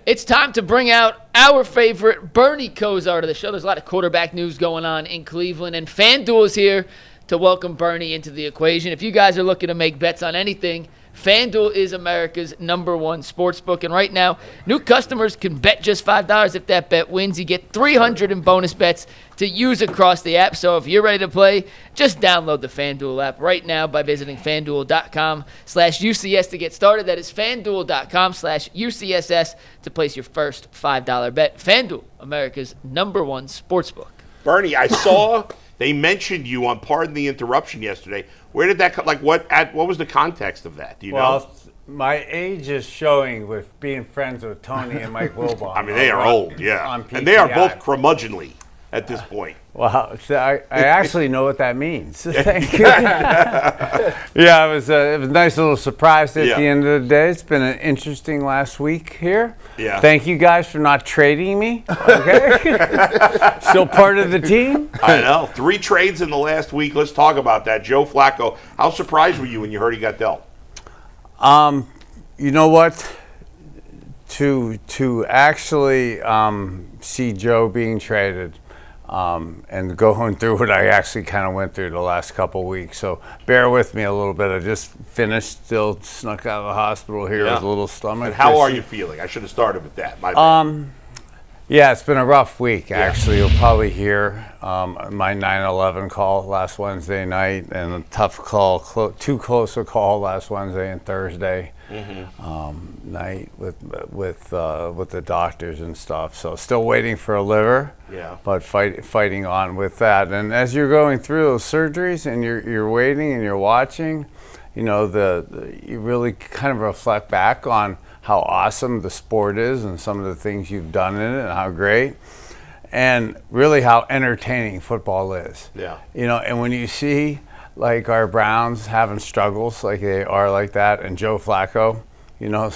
It's time to bring out our favorite Bernie Kosar to the show. There's a lot of quarterback news going on in Cleveland, and FanDuel is here to welcome Bernie into the equation. If you guys are looking to make bets on anything, FanDuel is America's #1 sportsbook, and right now, new customers can bet just $5. If that bet wins, you get $300 in bonus bets to use across the app. So if you're ready to play, just download the FanDuel app right now by visiting FanDuel.com/UCS to get started. That is FanDuel.com/UCSS to place your first $5 bet. FanDuel, America's #1 sportsbook. Bernie, I saw they mentioned you on Pardon the Interruption yesterday. Where did that come? Like, what was the context of that? Do you know? Well, my age is showing with being friends with Tony and Mike Wilbon. I mean, they are old, yeah. And they are both curmudgeonly at this point. Wow, so I actually know what that means. Thank you. Yeah, it was a nice little surprise at the end of the day. It's been an interesting last week here. Yeah. Thank you guys for not trading me. Okay. Still part of the team. I know. 3 trades in the last week. Let's talk about that. Joe Flacco. How surprised were you when you heard he got dealt? You know what? To actually see Joe being traded. And going through what I actually kind of went through the last couple of weeks. So bear with me a little bit. I just finished, still snuck out of the hospital here with a little stomach. And how are you feeling? I should have started with that. My bad. Yeah, it's been a rough week, actually. You'll probably hear my 9/11 call last Wednesday night and a tough call, too close a call last Wednesday and Thursday night with the doctors and stuff. So still waiting for a liver, but fighting on with that. And as you're going through those surgeries and you're waiting and you're watching, you know, you really kind of reflect back on how awesome the sport is and some of the things you've done in it and how great, and really how entertaining football is. Yeah. You know, and when you see like our Browns having struggles like they are like that, and Joe Flacco, you know,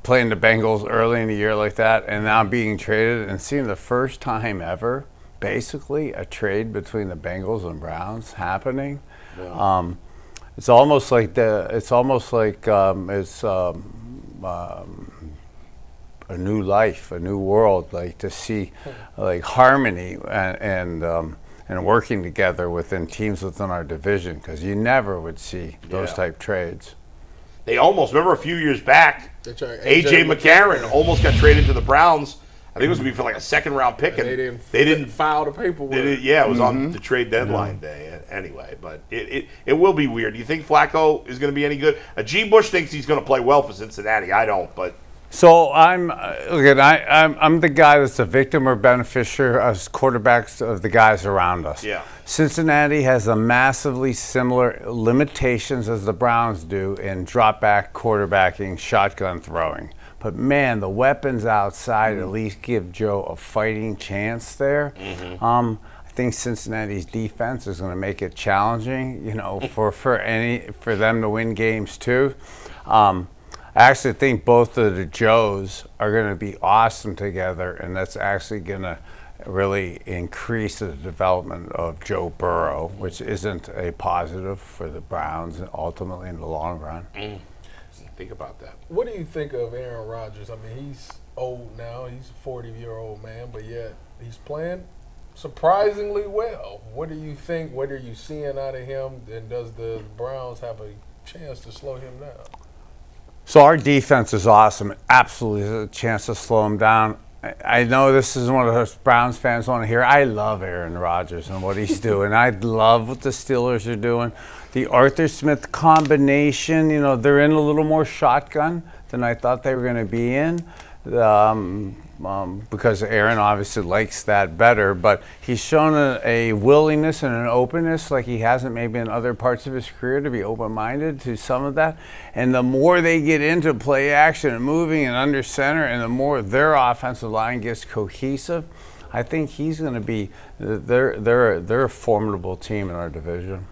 playing the Bengals early in the year like that, and now being traded and seeing the first time ever, basically, a trade between the Bengals and Browns happening. Yeah. It's almost like it's a new life, a new world, like to see like harmony and working together within teams within our division, because you never would see those type trades. They almost, remember a few years back, That's right. A.J. McCarron almost got traded to the Browns. I think it was going to be for like a second-round pick. And they didn't file the paperwork. It was on the trade deadline day anyway. But it will be weird. Do you think Flacco is going to be any good? G. Bush thinks he's going to play well for Cincinnati. I don't, but... So I'm the guy that's a victim or beneficiary as quarterbacks of the guys around us. Yeah. Cincinnati has a massively similar limitations as the Browns do in drop back quarterbacking, shotgun throwing. But man, the weapons outside at least give Joe a fighting chance there. I think Cincinnati's defense is going to make it challenging, you know, for them to win games too. I actually think both of the Joes are going to be awesome together, and that's actually going to really increase the development of Joe Burrow, which isn't a positive for the Browns ultimately in the long run. Think about that. What do you think of Aaron Rodgers? I mean, he's old now. He's a 40-year-old man, but yet he's playing surprisingly well. What do you think? What are you seeing out of him? And does the Browns have a chance to slow him down? So our defense is awesome. Absolutely a chance to slow him down. I know this is one of those Browns fans want to hear. I love Aaron Rodgers and what he's doing. I love what the Steelers are doing. The Arthur Smith combination, you know, they're in a little more shotgun than I thought they were going to be in. Because Aaron obviously likes that better, but he's shown a willingness and an openness like he hasn't maybe in other parts of his career to be open-minded to some of that. And the more they get into play action and moving and under center, and the more their offensive line gets cohesive, I think he's going to be they're a formidable team in our division.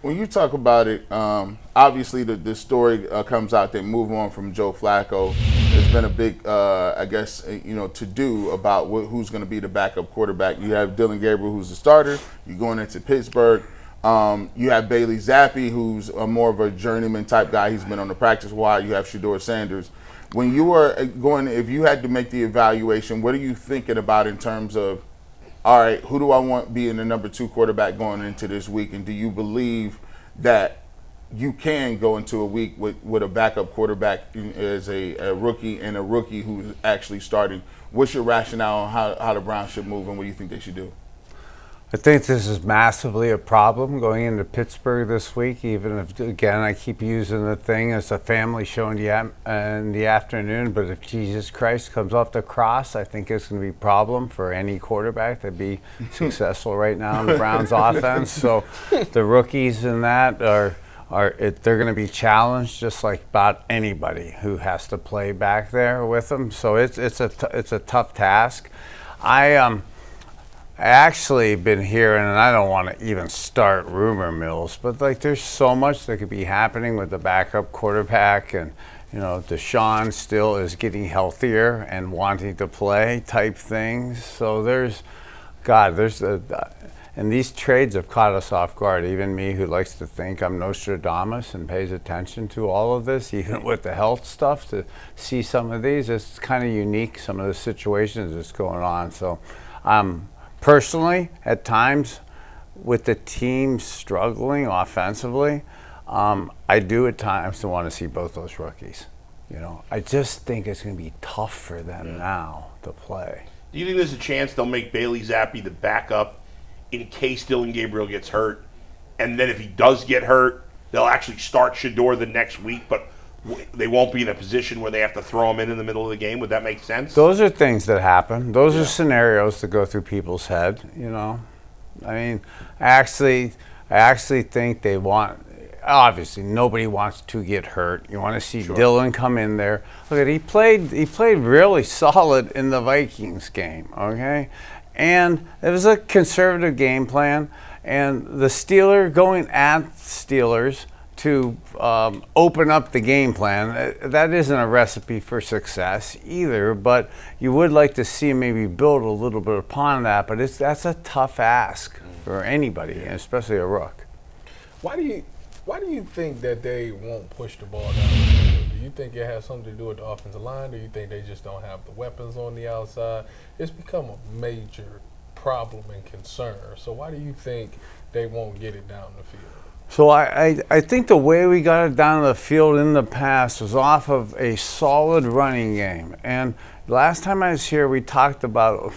When you talk about it, obviously the story comes out that move on from Joe Flacco. There's been a big, to do about who's going to be the backup quarterback. You have Dillon Gabriel, who's the starter. You're going into Pittsburgh. You have Bailey Zappi, who's more of a journeyman type guy. He's been on the practice squad. You have Shedeur Sanders. When you were going, if you had to make the evaluation, what are you thinking about in terms of, all right, who do I want being the number 2 quarterback going into this week? And do you believe that you can go into a week with a backup quarterback as a rookie and a rookie who's actually starting? What's your rationale on how the Browns should move and what do you think they should do? I think this is massively a problem going into Pittsburgh this week, even if, again, I keep using the thing as a family show in the afternoon, but if Jesus Christ comes off the cross, I think it's going to be a problem for any quarterback to be successful right now in the Browns offense. So the rookies in that they're going to be challenged just like about anybody who has to play back there with them. So it's a tough task. I actually been hearing, and I don't want to even start rumor mills, but like there's so much that could be happening with the backup quarterback, and Deshaun still is getting healthier and wanting to play type things. So and these trades have caught us off guard. Even me, who likes to think I'm Nostradamus and pays attention to all of this, even with the health stuff, to see some of these, it's kind of unique. Some of the situations that's going on. So. Personally, at times, with the team struggling offensively, I do at times want to see both those rookies. I just think it's going to be tough for them now to play. Do you think there's a chance they'll make Bailey Zappi the backup in case Dillon Gabriel gets hurt? And then if he does get hurt, they'll actually start Shedeur the next week, but they won't be in a position where they have to throw him in the middle of the game. Would that make sense? Those are things that happen. Those are scenarios that go through people's head. I mean, I actually think they want. Obviously, nobody wants to get hurt. You want to see Dillon come in there. Look at he played really solid in the Vikings game. Okay, and it was a conservative game plan, and the Steelers going at Steelers to open up the game plan, that isn't a recipe for success either, but you would like to see maybe build a little bit upon that, but that's a tough ask for anybody, especially a rook. Why do you think that they won't push the ball down the field? Do you think it has something to do with the offensive line? Do you think they just don't have the weapons on the outside? It's become a major problem and concern. So why do you think they won't get it down the field? So I think the way we got it down the field in the past was off of a solid running game. And last time I was here, we talked about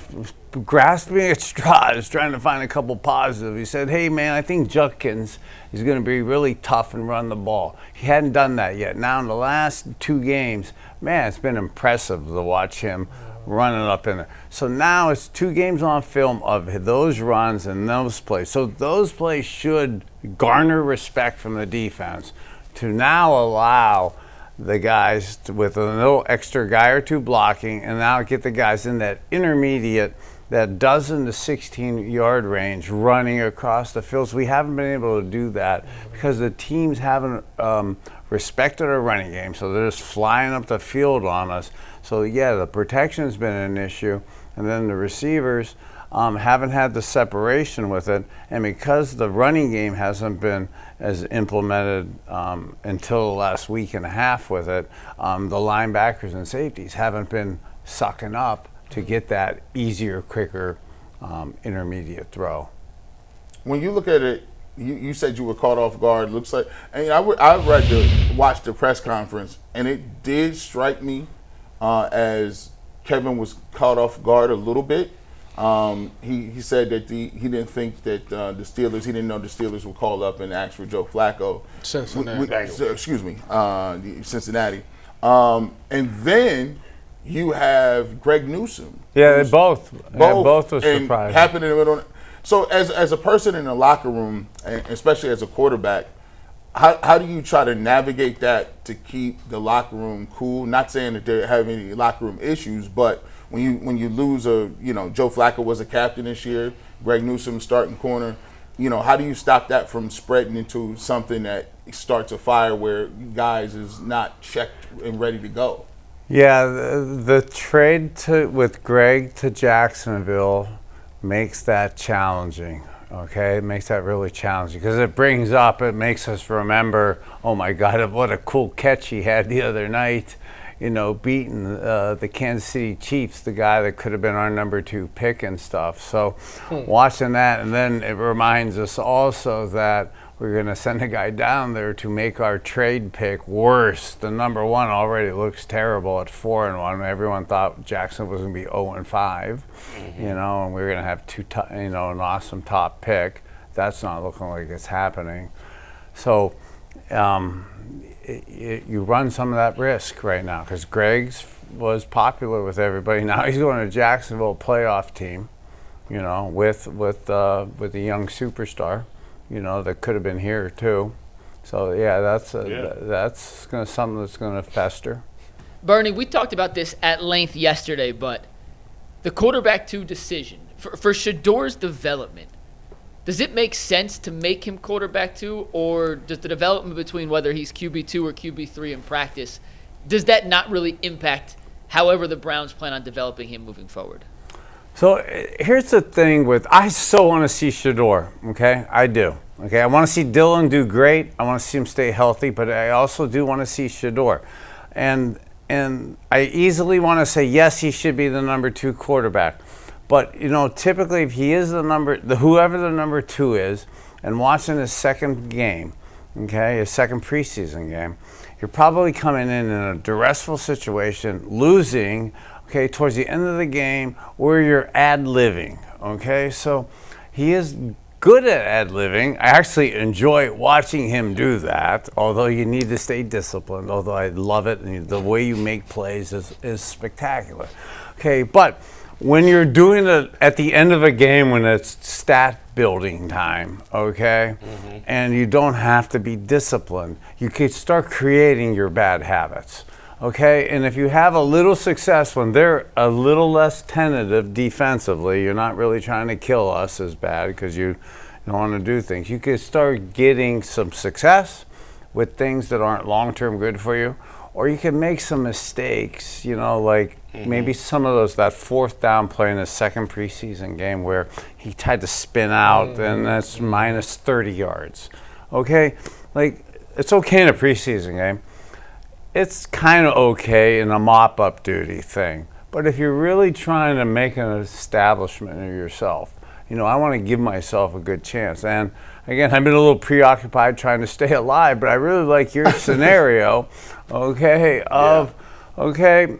grasping at straws, trying to find a couple positives. He said, hey, man, I think Judkins is going to be really tough and run the ball. He hadn't done that yet. Now in the last 2 games, man, it's been impressive to watch him running up in there. So now it's 2 games on film of those runs and those plays. So those plays should garner respect from the defense to now allow the guys with a little extra guy or 2 blocking, and now get the guys in that intermediate, that dozen to 16-yard range running across the field. So we haven't been able to do that because the teams haven't respected our running game. So they're just flying up the field on us. So yeah, the protection's been an issue, and then the receivers haven't had the separation with it, and because the running game hasn't been as implemented until the last week and a half with it, the linebackers and safeties haven't been sucking up to get that easier, quicker, intermediate throw. When you look at it, you said you were caught off guard. Looks like, and I watched the press conference, and it did strike me as Kevin was caught off guard a little bit. He said that he didn't think that the Steelers, he didn't know the Steelers would call up and ask for Joe Flacco. Cincinnati. And then you have Greg Newsome. Yeah, they both were surprised. Happened in the middle. So as a person in the locker room, and especially as a quarterback, how do you try to navigate that to keep the locker room cool? Not saying that they have any locker room issues, but when you lose Joe Flacco was a captain this year, Greg Newsome starting corner, how do you stop that from spreading into something that starts a fire where guys is not checked and ready to go? Yeah, the trade with Greg to Jacksonville makes that challenging. Okay, it makes that really challenging because it makes us remember, oh my God, what a cool catch he had the other night. beating the Kansas City Chiefs, the guy that could have been our number 2 pick and stuff. So watching that, and then it reminds us also that we're going to send a guy down there to make our trade pick worse. The number 1 already looks terrible at 4-1. Everyone thought Jackson was going to be 0-5, and we were going to have an awesome top pick. That's not looking like it's happening. So you run some of that risk right now because Greg's was popular with everybody. Now he's going to Jacksonville playoff team, with a young superstar. That could have been here too. So yeah, that's something that's going to fester. Bernie, we talked about this at length yesterday, but the quarterback 2 decision for Shedeur's development, does it make sense to make him quarterback 2, or does the development between whether he's QB2 or QB3 in practice, does that not really impact however the Browns plan on developing him moving forward? So here's the thing I so want to see Shedeur, okay? I do. Okay, I want to see Dillon do great. I want to see him stay healthy, but I also do want to see Shedeur. And I easily want to say, yes, he should be the number 2 quarterback. But, typically if he is whoever the number 2 is, and watching his second game, okay, his second preseason game, you're probably coming in a duressful situation, losing, okay, towards the end of the game where you're ad-libbing, okay? So he is good at ad-libbing. I actually enjoy watching him do that, although you need to stay disciplined, although I love it, and the way you make plays is spectacular. Okay, but when you're doing it at the end of a game when it's stat building time, okay, and you don't have to be disciplined, you can start creating your bad habits. Okay, and if you have a little success when they're a little less tentative defensively, you're not really trying to kill us as bad because you don't want to do things. You could start getting some success with things that aren't long-term good for you, or you can make some mistakes, like maybe some of that 4th down play in the second preseason game where he tried to spin out and that's minus 30 yards. Okay, like it's okay in a preseason game. It's kind of okay in a mop-up duty thing. But if you're really trying to make an establishment of yourself, I want to give myself a good chance. And again, I've been a little preoccupied trying to stay alive, but I really like your scenario, okay, okay,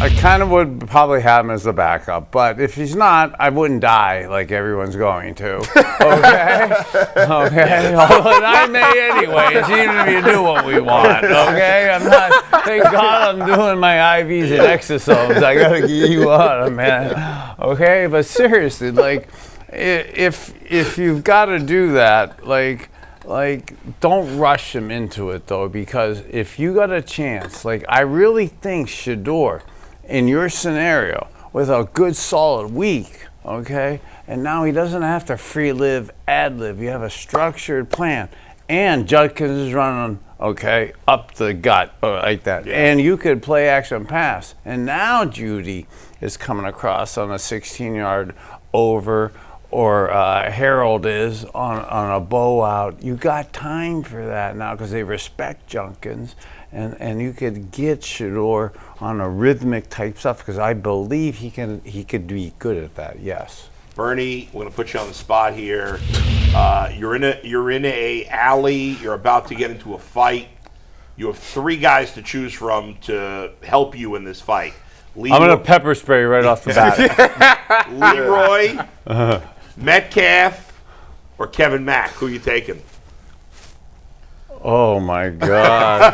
I kind of would probably have him as the backup, but if he's not, I wouldn't die like everyone's going to, okay? Okay, although I may anyways, even if you do what we want, okay? Thank God I'm doing my IVs and exosomes. I gotta get you on, man, okay? But seriously, like, if you've got to do that, like don't rush him into it though, because if you got a chance, like I really think Shedeur, in your scenario, with a good solid week, okay, and now he doesn't have to ad-lib. You have a structured plan, and Judkins is running, okay, up the gut like that, and you could play action pass, and now Judy is coming across on a 16-yard over. Or Harold is on a bow out. You got time for that now because they respect Junkins, and you could get Shedeur on a rhythmic type stuff because I believe he could be good at that. Yes. Bernie, we're going to put you on the spot here. You're in a alley. You're about to get into a fight. You have 3 guys to choose from to help you in this fight. I'm going to pepper spray right off the bat. Leroy. Metcalf or Kevin Mack? Who are you taking? Oh my God!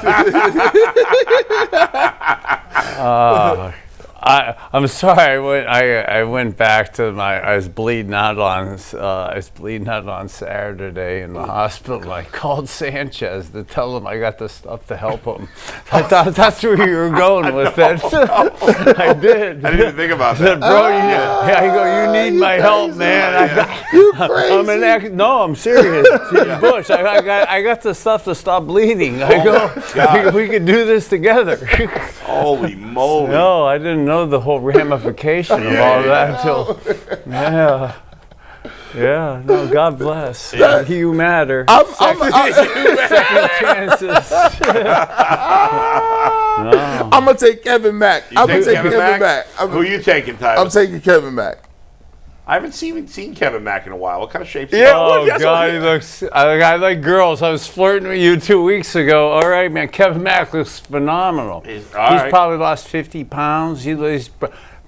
I'm sorry. I went back to I was bleeding out on Saturday in the hospital. I called Sanchez to tell him I got the stuff to help him. I thought that's where you were going with it. I did. I didn't even think about I said, that. bro, I go, you need my help, man. You crazy? No, I'm serious. Bush, I got the stuff to stop bleeding. I go, we could do this together. Holy moly! No, I didn't know the whole ramification of all that until, no, God bless. You matter. Second chances. I'm gonna take Kevin Mack. I'm gonna take Kevin Mack. Who are you taking, Tyler? I'm taking Kevin Mack. I haven't seen Kevin Mack in a while. What kind of shape? Yeah, Oh, God, he looks. I like girls. I was flirting with you 2 weeks ago. All right, man. Kevin Mack looks phenomenal. He's probably lost 50 pounds. He's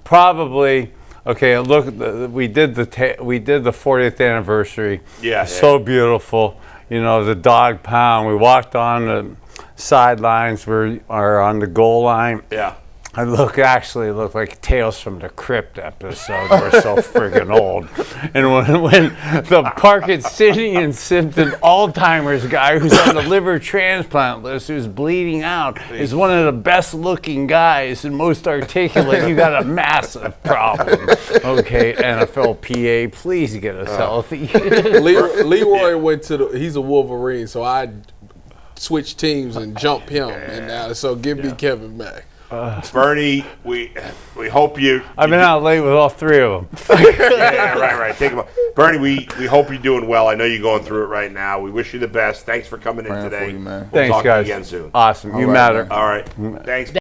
probably. Okay, look. We did the 40th anniversary. Yeah. So beautiful. You know, the dog pound. We walked on the sidelines. We are on the goal line. Yeah. I actually look like Tales from the Crypt episode. We're so friggin' old. And when the Parkinsonian symptom Alzheimer's guy who's on the liver transplant list, who's bleeding out, is one of the best looking guys and most articulate, you got a massive problem. Okay, NFL PA, please get us healthy. Leroy went to he's a Wolverine, so I switch teams and jump him. And so give me Kevin Mack. Bernie, we hope you. I've been out late with all three of them. Yeah, right. Take them. Bernie, we hope you're doing well. I know you're going through it right now. We wish you the best. Thanks for coming in Praying today. for you, man. We'll Thanks, talk guys. to you again soon. Awesome. You right, matter. man. All right. Thanks.